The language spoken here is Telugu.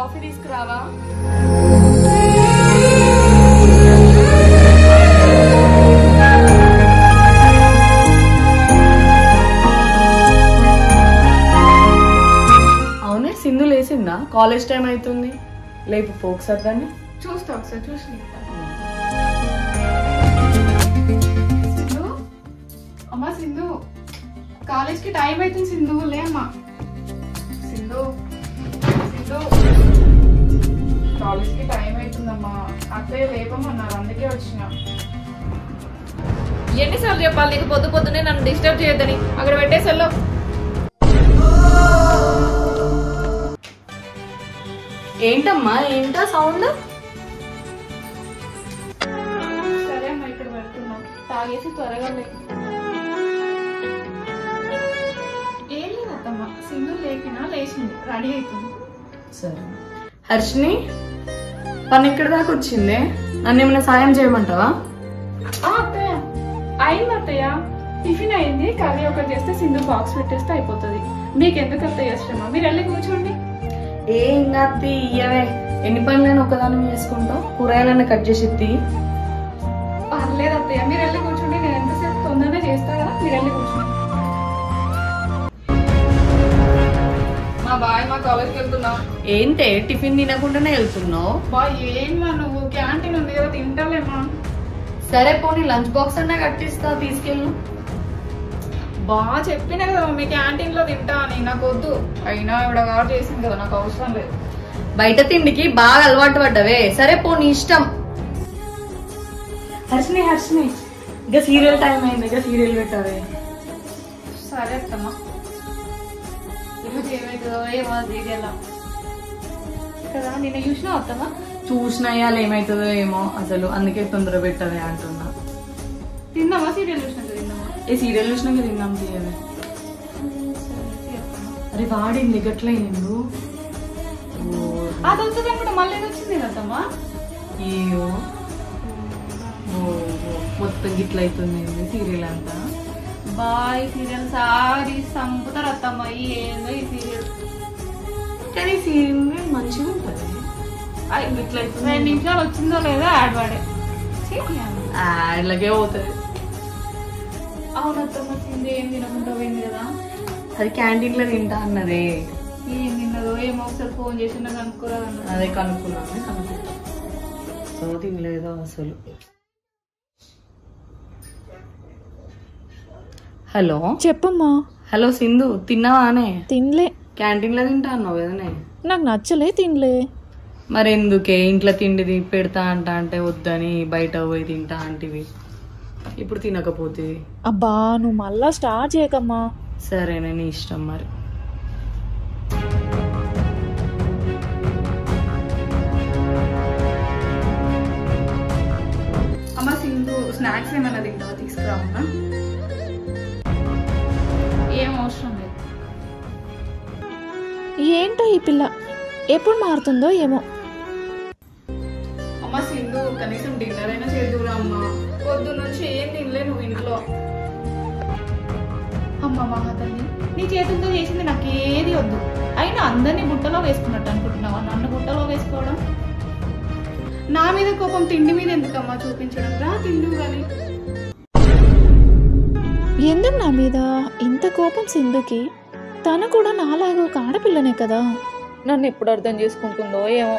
కాఫీ తీసుకురావా? అవునే సింధు లేచిందా? కాలేజ్ టైం అవుతుంది. లేపు పోక్ సార్ దాన్ని చూస్తా ఒకసారి చూసి. అమ్మా సింధు, కాలేజ్ కి టైం అవుతుంది సింధు, లే అమ్మా. సింధు సింధు, కాలేజ్ కి టైం అవుతుందమ్మా, అక్కయ్య లేపమన్నారు, అందుకే వచ్చిన. ఎన్నిసార్లు చెప్పాలి నీకు పొద్దు పొద్దునే నన్ను డిస్టర్బ్ చేయొద్దని? అక్కడ పెట్టేసెల్లో. ఏంటమ్మా, ఏంటా సౌండ్? సరే అమ్మా, ఇక్కడ పెడుతున్నా, తాగేసి త్వరగా లే. ఏం లేదమ్మా, సింధు లేపినా లేచింది, రెడీ అవుతుంది. సరే హర్షిని, పని ఎక్కడి దాకా వచ్చిందే? నన్ను ఏమైనా సాయం చేయమంటావా? అత్తయ్య అయింది అత్తయ్య, టిఫిన్ అయింది, కర్రీ ఒకటి చేస్తే సింధు బాక్స్ పెట్టేస్తే అయిపోతుంది. మీకు ఎందుకు అత్తయ్య శ్రమ, మీరు వెళ్ళి కూర్చోండి. ఏ ఇంకా ఇయ్యవే, ఎన్ని పనులను ఒకదాని చేసుకుంటావు? కూరగాయలన్నా కట్ చేసి ఎత్తి. పర్లేదు అత్తయ్య, మీరు వెళ్ళి కూర్చోండి, నేను ఎంతసేపు తొందరగా చేస్తా కదా, మీరు వెళ్ళి కూర్చోండి. మా బాయ్, మా కాలేజ్కి వెళ్తున్నావు. ఏంటే టిఫిన్ తినకుండానే వెళ్తున్నావు? బాయ్ ఏమా, నువ్వు క్యాంటీన్ ఉంది కదా, తింటాలేమా? సరే పోనీ లంచ్ బాక్స్ అన్నా కట్టిస్తా, తీసుకెళ్ళు. బాగా చెప్పినా కదా మీ క్యాంటీన్ లో తింటా అని, నాకు వద్దు. అయినా ఇవిడ గారు చేసింది కదా, నాకు అవసరం లేదు. బయట తిండికి బాగా అలవాటు పడ్డవే. సరే పోనీ ఇష్టం. హర్షిని హర్షిని, ఇక సీరియల్ టైం అయింది, ఇక సీరియల్ పెట్టావే. సరే అత్తమ్మా. ఈరోజు ఏమవుతుందో ఏమో సీరియల్ కదా, నిన్న చూసినా అత్తమ్మా? చూసినా ఇవాళ ఏమవుతుందో ఏమో అసలు, అందుకే తొందర పెట్టవే అంటున్నా. తిన్నావా? సీరియల్ చూసినాక తిన్నావా? ఏ సీరియల్ చూసినాక తిన్నాం తీయవే. అరే వాడింది గట్ల అయిండు. అది వస్తుంది అనుకుంటా, మళ్ళీ ఏదో వచ్చింది కదమ్మా. ఏయో మొత్తం గిట్ల అవుతుంది సీరియల్ అంతా. బాయ్ సీరియల్ సారీ సంపుతారు అత్తమ్మ, ఏందో ఈ సీరియల్. కానీ సీరియల్ మంచిగా ఉంటుంది. ఇట్లా 2 నిమిషాలు వచ్చిందో లేదో యాడ్ వాడే యాడ్లకే పోతుంది. అవునత్తమ్మ, తింది ఏం తినకుండా పోయింది కదా. అది క్యాంటీన్ లో తింటా అన్నదే. ఏం తిన్నదో ఏమో, ఒకసారి ఫోన్ చేసి కనుక్కోరాదన్న. అదే కనుక్కున్నాను, తినలేదో అసలు. హలో చెప్పమ్మా. హలో సింధు, తిన్నావానే? తినలే. క్యాంటీన్ లో తింటా అన్నావు కదనే? నాకు నచ్చలే, తినలే. మరెందుకే ఇంట్లో తిండి పెడతా అంటే వద్దని బయట పోయి తింటా అంటివి, ఇప్పుడు తినకపోతే? అబ్బా నువ్వు మళ్ళా స్టార్ట్ చేయకమ్మా. సరేనే, నీ ఇష్టం మరి. అమ్మ సింధు, స్నాక్స్ ఏమైనా తింటావా? తీసుకురావమ్మా. ఏం అవసరం లేదు. ఏంటో ఈ పిల్ల ఎప్పుడు మారుతుందో ఏమో. అమ్మ సింధు, కనీసం డిన్నర్ అయినా చేద్దురా అమ్మా, పొద్దున్న నుంచి ఏం తినలే నువ్వు ఇంట్లో. అమ్మ మహాతల్లి, నీ చేతులతో చేసింది నాకు ఏది వద్దు. అయినా అందరినీ బుట్టలో వేసుకున్నట్టు అనుకుంటున్నావా నన్ను బుట్టలో వేసుకోవడం? నా మీద కోపం తిండి మీద ఎందుకమ్మా చూపించడం? రా తిండు కానీ. ఎందుకు నా మీద ఇంత కోపం సింధుకి? తను కూడా నాలాగా ఒక ఆడపిల్లనే కదా. నన్ను ఎప్పుడు అర్థం చేసుకుంటుందో ఏమో.